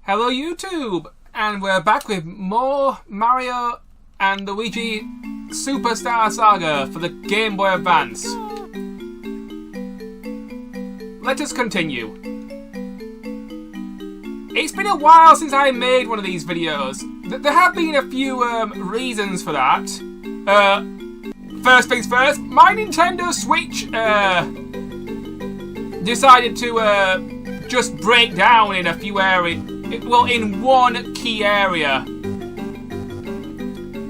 Hello YouTube, and we're back with more Mario and Luigi Superstar Saga for the Game Boy Advance. Let us continue. It's been a while since I made one of these videos. There have been a few reasons for that. First things first, my Nintendo Switch decided to just break down in a few areas. Well, in one key area.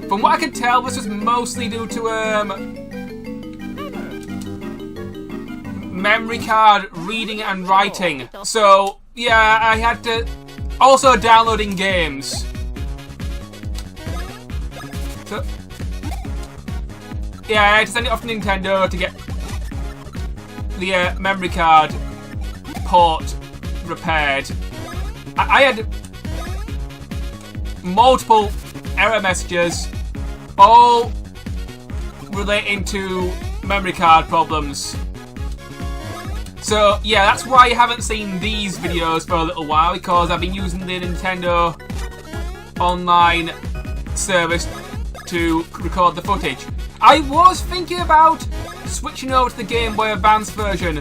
From what I could tell, this was mostly due to memory card reading and writing. So yeah, I had to also downloading games. So yeah, I had to send it off to Nintendo to get the memory card port repaired. I had multiple error messages, all relating to memory card problems. So yeah, that's why you haven't seen these videos for a little while, because I've been using the Nintendo online service to record the footage. I was thinking about switching over to the Game Boy Advance version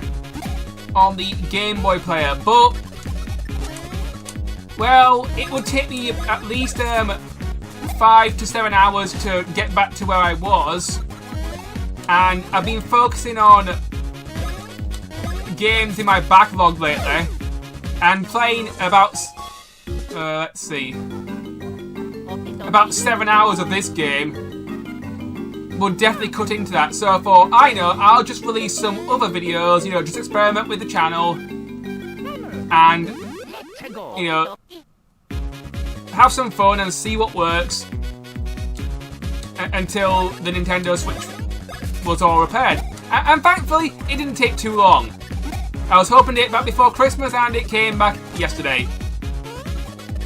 on the Game Boy player, but well, it would take me at least 5 to 7 hours to get back to where I was, and I've been focusing on games in my backlog lately, and playing about, let's see, about 7 hours of this game would definitely cut into that. So for I know, I'll just release some other videos, you know, just experiment with the channel, and you know, have some fun and see what works until the Nintendo Switch was all repaired. And thankfully, it didn't take too long. I was hoping to get back before Christmas, and it came back yesterday.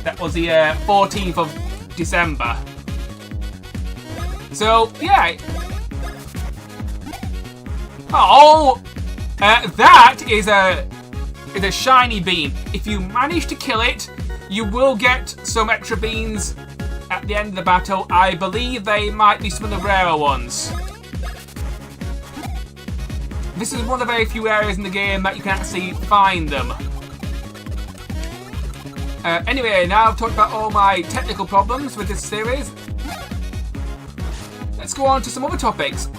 That was the 14th of December. So, yeah. Oh! That is a shiny bean. If you manage to kill it, you will get some extra beans at the end of the battle. I believe they might be some of the rarer ones. This is one of the very few areas in the game that you can actually find them. Anyway, now I've talked about all my technical problems with this series. Let's go on to some other topics.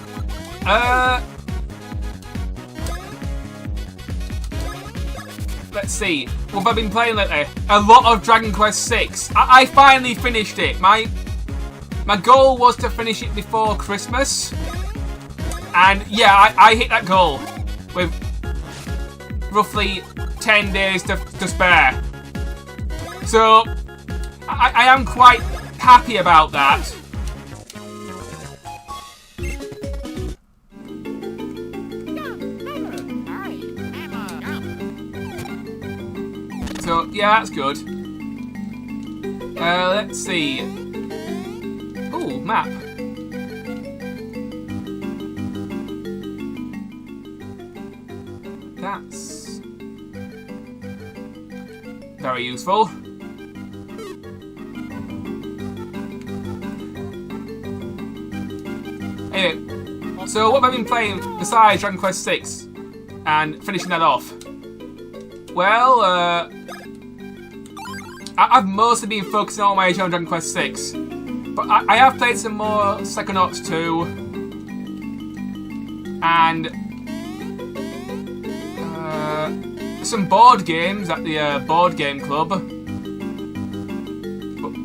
Let's see. What have I been playing lately? A lot of Dragon Quest VI. I finally finished it. My goal was to finish it before Christmas. And yeah, I hit that goal with roughly 10 days to spare. So I am quite happy about that. So yeah, that's good. Let's see. Ooh, map. That's very useful. Anyway, so what have I been playing besides Dragon Quest VI and finishing that off? Well, I've mostly been focusing all my attention on Dragon Quest VI, but I have played some more Psychonauts 2 and some board games at the board game club. But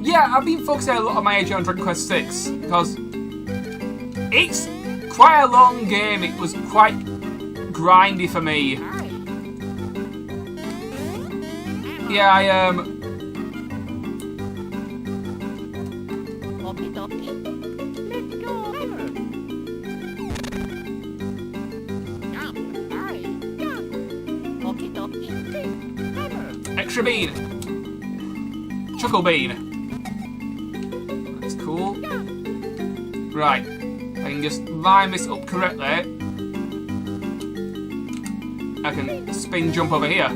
yeah, I've been focusing a lot of my attention on Dragon Quest VI because it's quite a long game. It was quite grindy for me. Yeah, extra bean. Chuckle bean. That's cool. Right. I can just line this up correctly. I can spin jump over here.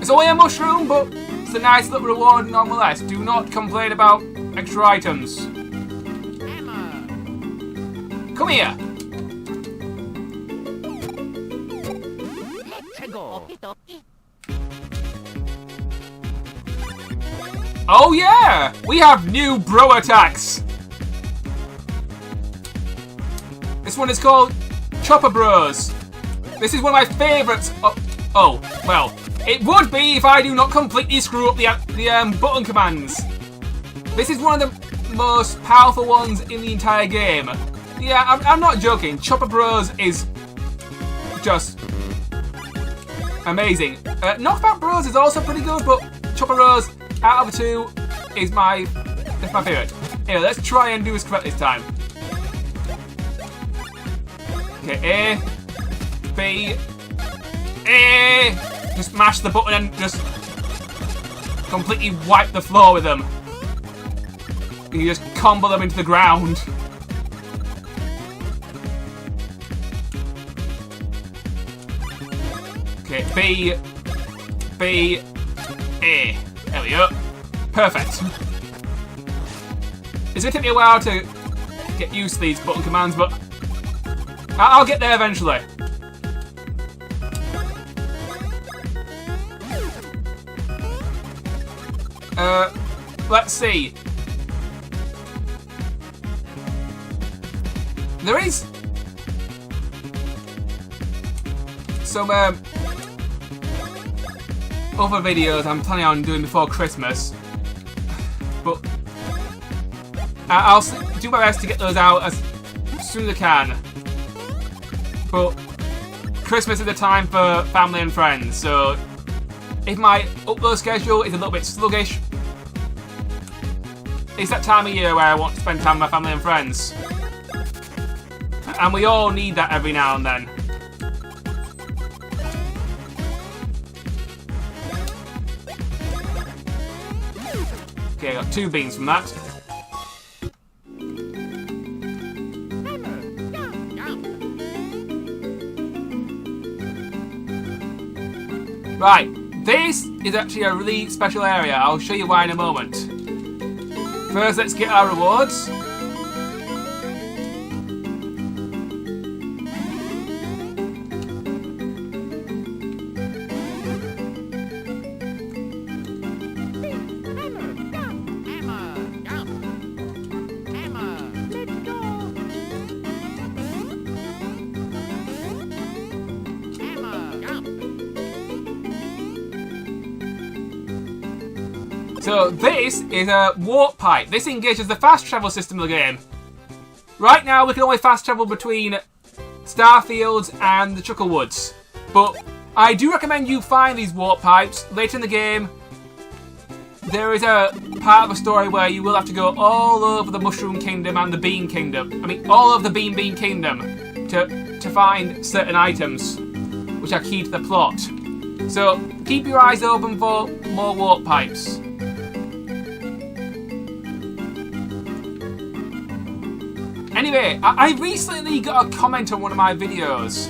It's only a mushroom, but it's a nice little reward nonetheless. Do not complain about extra items. Come here. Oh yeah! We have new bro attacks! This one is called Chopper Bros. This is one of my favourites. Oh, well, it would be if I do not completely screw up the button commands. This is one of the most powerful ones in the entire game. Yeah, I'm not joking. Chopper Bros is just amazing. Knockback Bros is also pretty good, but Chopper Bros out of the two is my favourite. Here, let's try and do this correct this time. Okay, A, B, A. Just mash the button and just completely wipe the floor with them. You just combo them into the ground. Okay, B, B, A. There we go. Perfect. It's going to take me a while to get used to these button commands, but I'll get there eventually. Let's see. There is some other videos I'm planning on doing before Christmas, but I'll do my best to get those out as soon as I can. But Christmas is the time for family and friends, so if my upload schedule is a little bit sluggish, it's that time of year where I want to spend time with my family and friends. And we all need that every now and then. Okay, I got 2 beans from that. Right, this is actually a really special area. I'll show you why in a moment. First, let's get our rewards. So this is a warp pipe. This engages the fast travel system of the game. Right now we can only fast travel between Starfields and the Chucklewoods. But I do recommend you find these warp pipes later in the game. There is a part of a story where you will have to go all over the Mushroom Kingdom and the Bean Kingdom. I mean, all over the Bean Kingdom to find certain items which are key to the plot. So keep your eyes open for more warp pipes. Anyway, I recently got a comment on one of my videos.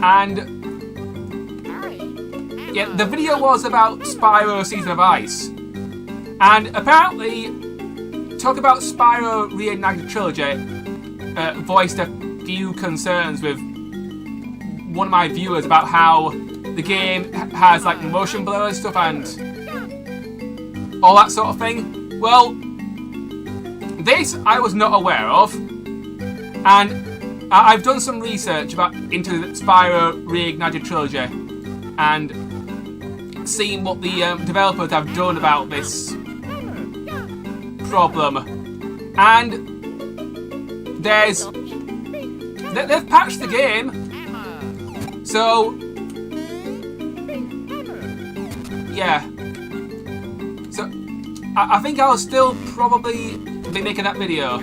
And yeah, the video was about Spyro Season of Ice. And apparently, talk about Spyro Reignited Trilogy voiced a few concerns with one of my viewers about how the game has like motion blur and stuff and all that sort of thing. Well, this I was not aware of, and I've done some research into the Spyro Reignited Trilogy and seen what the developers have done about this problem, and they've patched the game, so yeah. So I think I'll still probably be making that video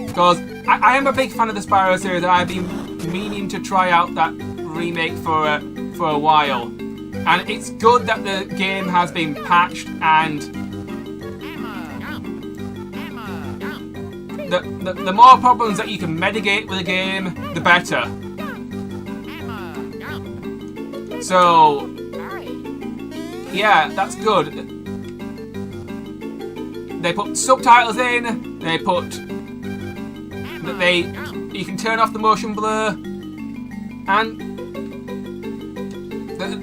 because I am a big fan of the Spyro series and I've been meaning to try out that remake for a while, and it's good that the game has been patched and the more problems that you can mitigate with the game, the better. So, yeah, that's good. They put subtitles in. They put you can turn off the motion blur, and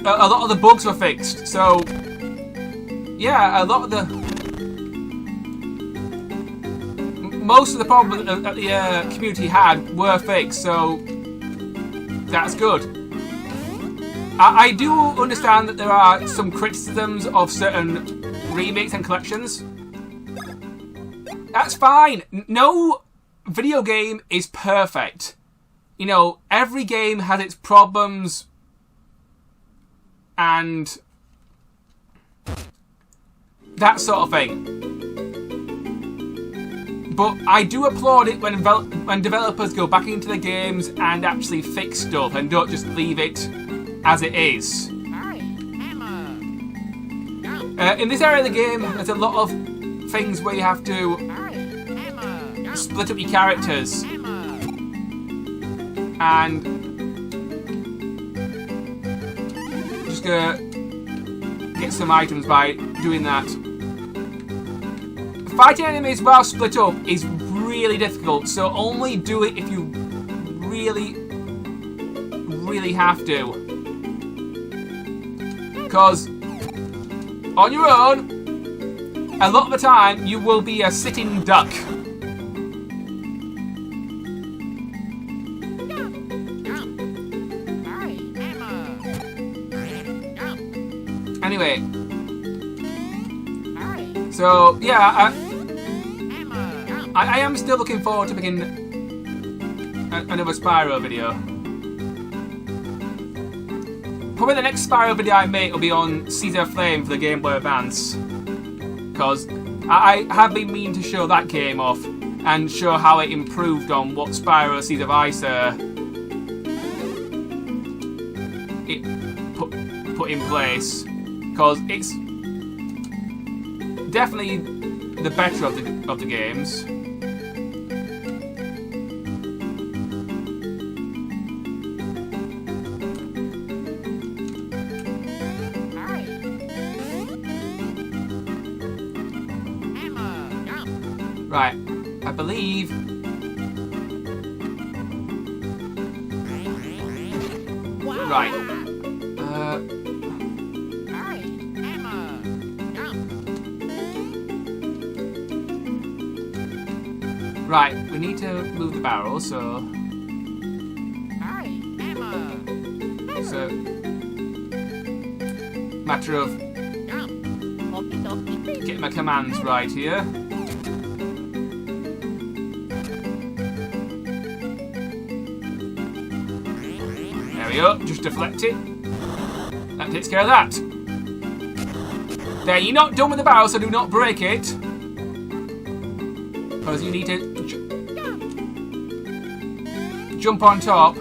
a lot of the bugs were fixed. So, yeah, a lot of most of the problems that the community had were fixed. So, that's good. I do understand that there are some criticisms of certain remakes and collections. That's fine. No video game is perfect. You know, every game has its problems and that sort of thing. But I do applaud it when developers go back into the games and actually fix stuff and don't just leave it as it is. In this area of the game, there's a lot of things where you have to split up your characters and just get some items by doing that. Fighting enemies while split up is really difficult, so only do it if you really have to. Because on your own, a lot of the time, you will be a sitting duck. Anyway. So, yeah, I am still looking forward to making another Spyro video. Probably the next Spyro video I make will be on Caesar Flame for the Game Boy Advance. Because I have been meaning to show that game off and show how it improved on what Spyro Seeds of Ice it put in place. Because it's definitely the better of the games. Right, I believe. Right. Right, we need to move the barrel, so. It's a matter of getting my commands right here. There we go, just deflect it. That takes care of that. There, you're not done with the barrel, so do not break it. Because you need to jump on top.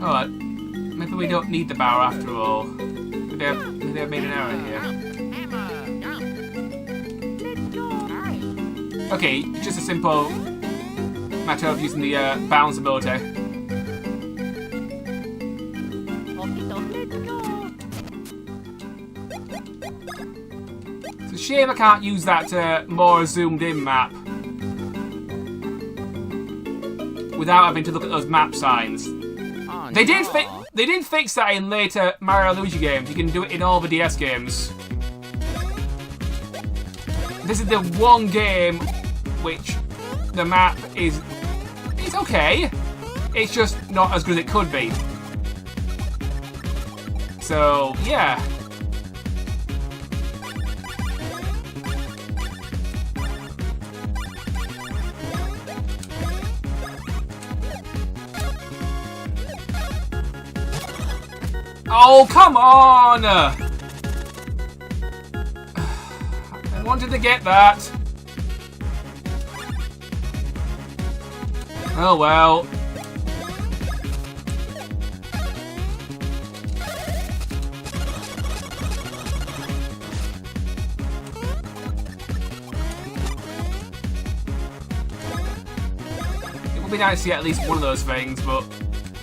Alright, maybe we don't need the barrel after all. Maybe I've made an error here. Okay, it's just a simple matter of using the bounce ability. It's a shame I can't use that more zoomed in map without having to look at those map signs. They did fix that in later Mario and Luigi games. You can do it in all the DS games. This is the one game which the map is okay. It's just not as good as it could be. So, yeah. Oh, come on! I wanted to get that. Oh, well. It would be nice to get at least one of those things, but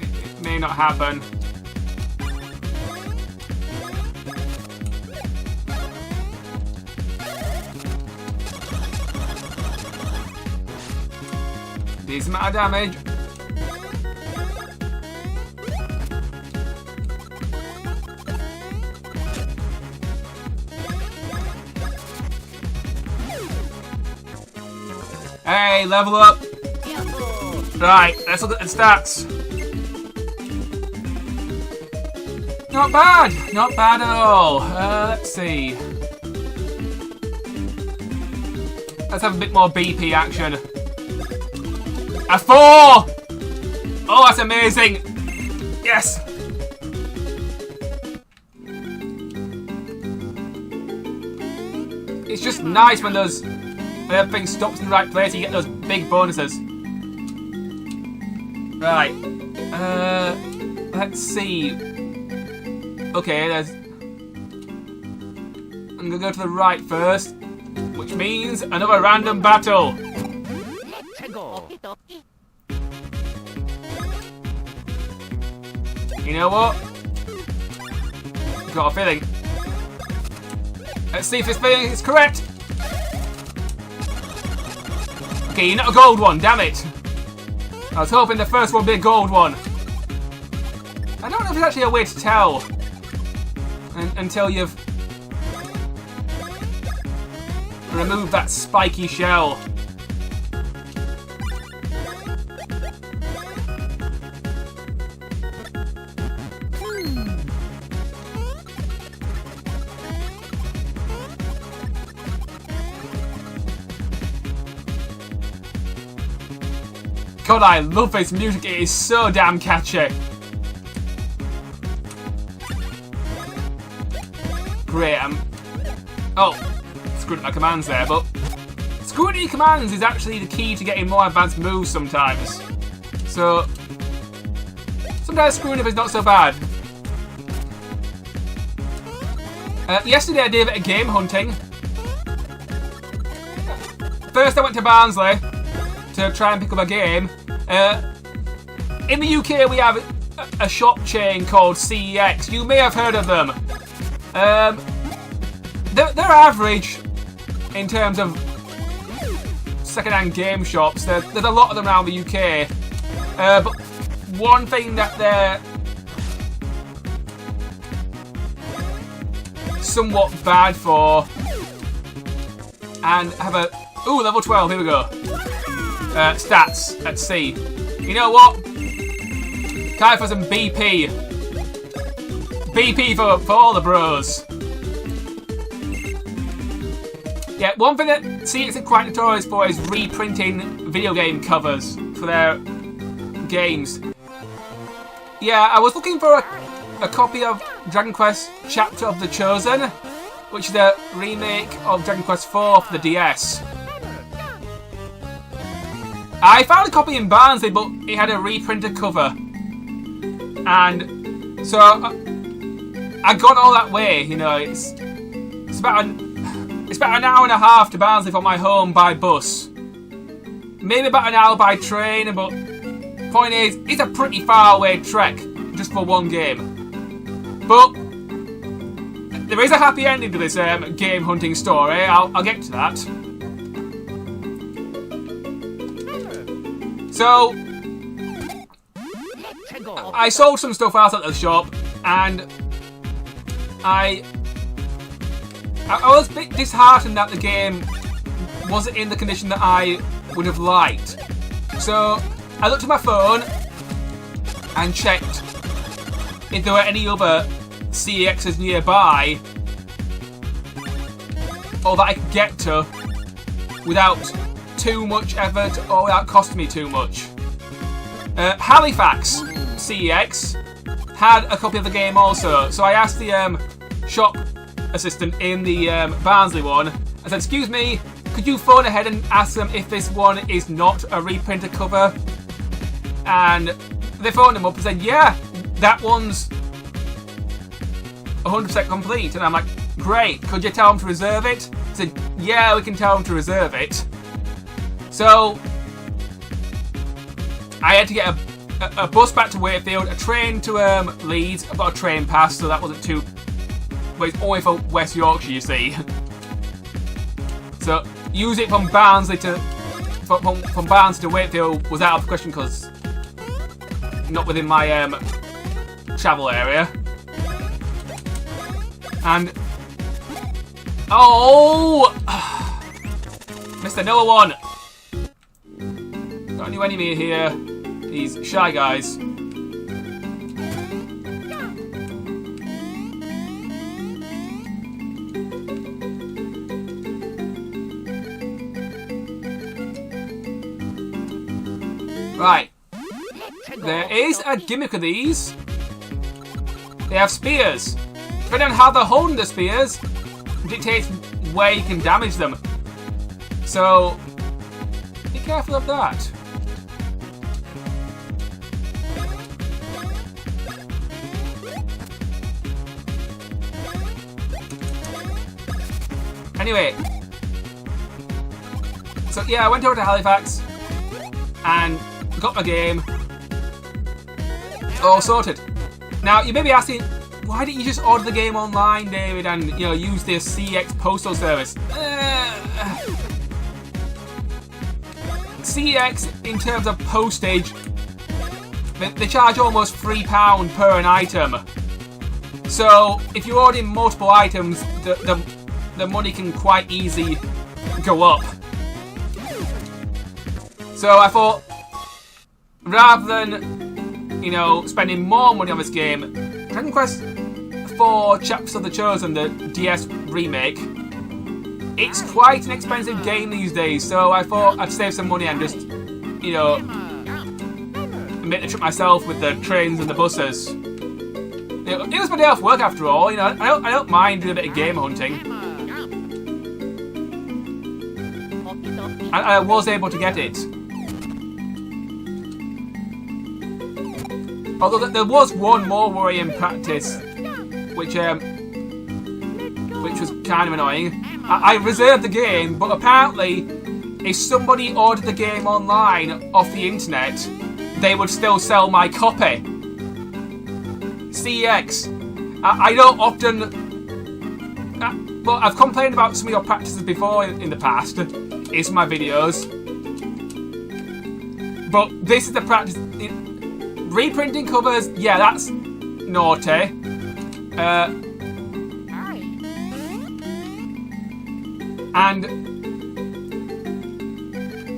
it may not happen. Decent amount of damage. Hey, level up. Right, let's look at the stats. Not bad. Not bad at all. Let's see. Let's have a bit more BP action. A 4! Oh, that's amazing! Yes! It's just nice when everything stops in the right place, you get those big bonuses. Right. Let's see. Okay, I'm gonna go to the right first, which means another random battle. You know what? Got a feeling. Let's see if this feeling is correct. Okay, you're not a gold one, damn it. I was hoping the first one would be a gold one. I don't know if there's actually a way to tell until you've removed that spiky shell. God, I love this music, it is so damn catchy. Great, oh, screwed up my commands there, but screwing your commands is actually the key to getting more advanced moves sometimes. So, sometimes screwing up is not so bad. Yesterday I did a bit of game hunting. First I went to Barnsley to try and pick up a game. In the UK we have a shop chain called CEX. You may have heard of them. They're average in terms of second-hand game shops. There's a lot of them around the UK. But one thing that they're somewhat bad for, and have a... Ooh, level 12, here we go. Stats, let's see. You know what? Time for some BP. BP for all the bros. Yeah, one thing that CX are quite notorious for is reprinting video game covers for their games. Yeah, I was looking for a copy of Dragon Quest Chapter of the Chosen, which is a remake of Dragon Quest IV for the DS. I found a copy in Barnsley, but it had a reprinted cover. And so I got all that way, you know, it's about an hour and a half to Barnsley from my home by bus. Maybe about an hour by train, but point is, it's a pretty far away trek just for one game. But there is a happy ending to this game hunting story. I'll get to that. So I sold some stuff out at the shop, and I was a bit disheartened that the game wasn't in the condition that I would have liked. So I looked at my phone and checked if there were any other CEXs nearby, or that I could get to without too much effort or without costing me too much. Halifax CEX had a copy of the game also, so I asked the shop assistant in the Barnsley one. I said, "Excuse me, could you phone ahead and ask them if this one is not a reprinted cover?" And they phoned him up and said, "Yeah, that one's 100% complete." And I'm like, "Great, could you tell them to reserve it?" He said, "Yeah, we can tell them to reserve it." So I had to get a bus back to Wakefield, a train to Leeds. I've got a train pass, so that wasn't too... But it's only for West Yorkshire, you see. So use it from Barnsley to... From Barnsley to Wakefield was out of the question because not within my travel area. And... Oh! Mr. Noah One! Got a new enemy here. These Shy Guys. Right. There is a gimmick of these. They have spears. Depending on how they're holding the spears, dictates where you can damage them. So, be careful of that. Anyway, so yeah, I went over to Halifax and got my game all sorted. Now, you may be asking, why didn't you just order the game online, David, and use the CX postal service? CX, in terms of postage, they charge almost £3 per an item. So, if you're ordering multiple items, the money can quite easily go up. So I thought, rather than, spending more money on this game, Dragon Quest 4 Chapters of the Chosen, the DS remake, it's quite an expensive game these days, so I thought I'd save some money and just, make the trip myself with the trains and the buses. It was my day off work after all, I don't mind doing a bit of game hunting. And I was able to get it. Although there was one more worry in practice, which was kind of annoying. I reserved the game, but apparently, if somebody ordered the game online off the internet, they would still sell my copy. CEX. I don't often... Well, I've complained about some of your practices before in the past. It's my videos. But this is the practice. Reprinting covers, yeah, that's naughty. And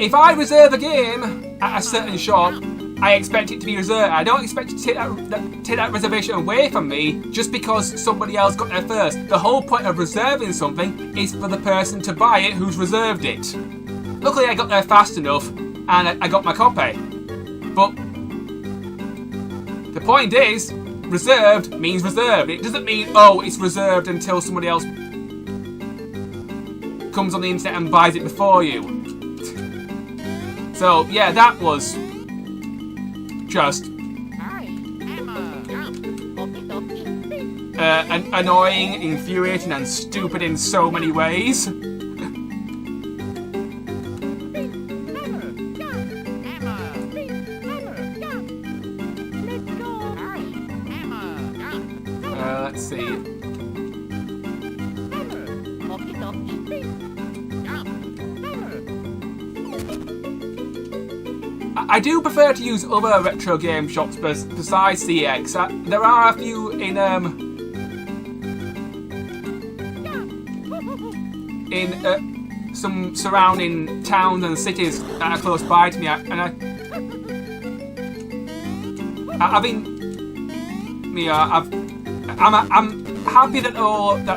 if I reserve a game at a certain shop, I expect it to be reserved. I don't expect you to take that reservation away from me just because somebody else got there first. The whole point of reserving something is for the person to buy it who's reserved it. Luckily, I got there fast enough and I got my copy. But the point is, reserved means reserved. It doesn't mean, oh, it's reserved until somebody else comes on the internet and buys it before you. So, yeah, that was just annoying, infuriating, and stupid in so many ways. Let's see. I do prefer to use other retro game shops besides CX. There are a few in some surrounding towns and cities that are close by to me, and I've I'm happy that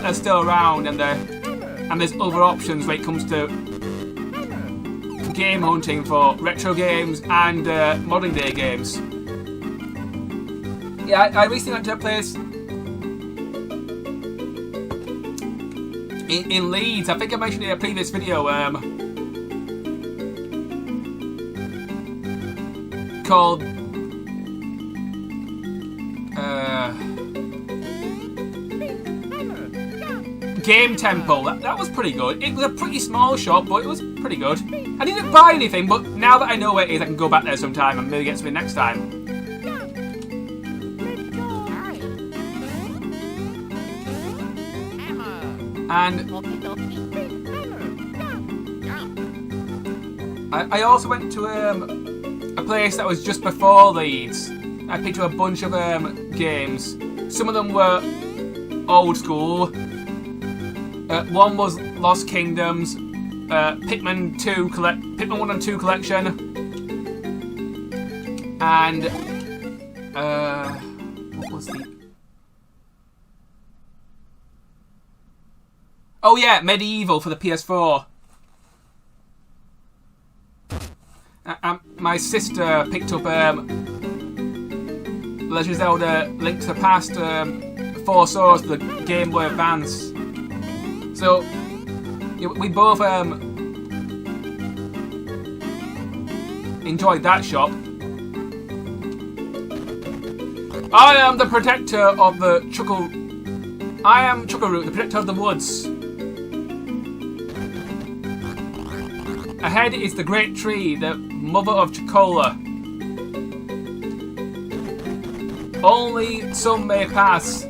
they're still around and there's other options when it comes to game hunting for retro games and modern day games. Yeah, I recently went to a place in Leeds. I think I mentioned it in a previous video. Called Game Temple. That was pretty good. It was a pretty small shop, but it was pretty good. I didn't buy anything, but now that I know where it is, I can go back there sometime and maybe get something next time. And I also went to a place that was just before Leeds. I picked up a bunch of games. Some of them were old school. One was Lost Kingdoms, Pikmin 1 and 2 collection, and what was the? Oh yeah, Medieval for the PS4. My sister picked up Legend of Zelda: Link to the Past, 4 Swords for the Game Boy Advance. So we both enjoyed that shop. I am the protector of the I am Chuckleroot, the protector of the woods. Ahead is the great tree, the mother of Chocola. Only some may pass.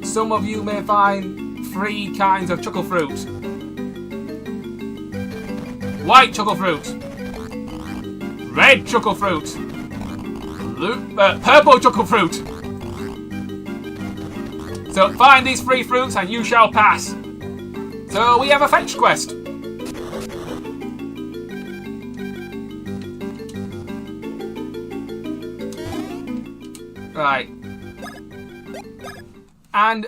Some of you may find 3 kinds of chuckle fruit. White chuckle fruit, red chuckle fruit, purple chuckle fruit. So find these 3 fruits and you shall pass. So we have a fetch quest. Right. And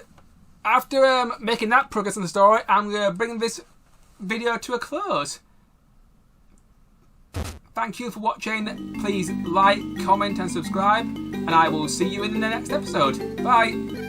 after making that progress in the story, I'm going to bring this video to a close. Thank you for watching. Please like, comment and subscribe. And I will see you in the next episode. Bye.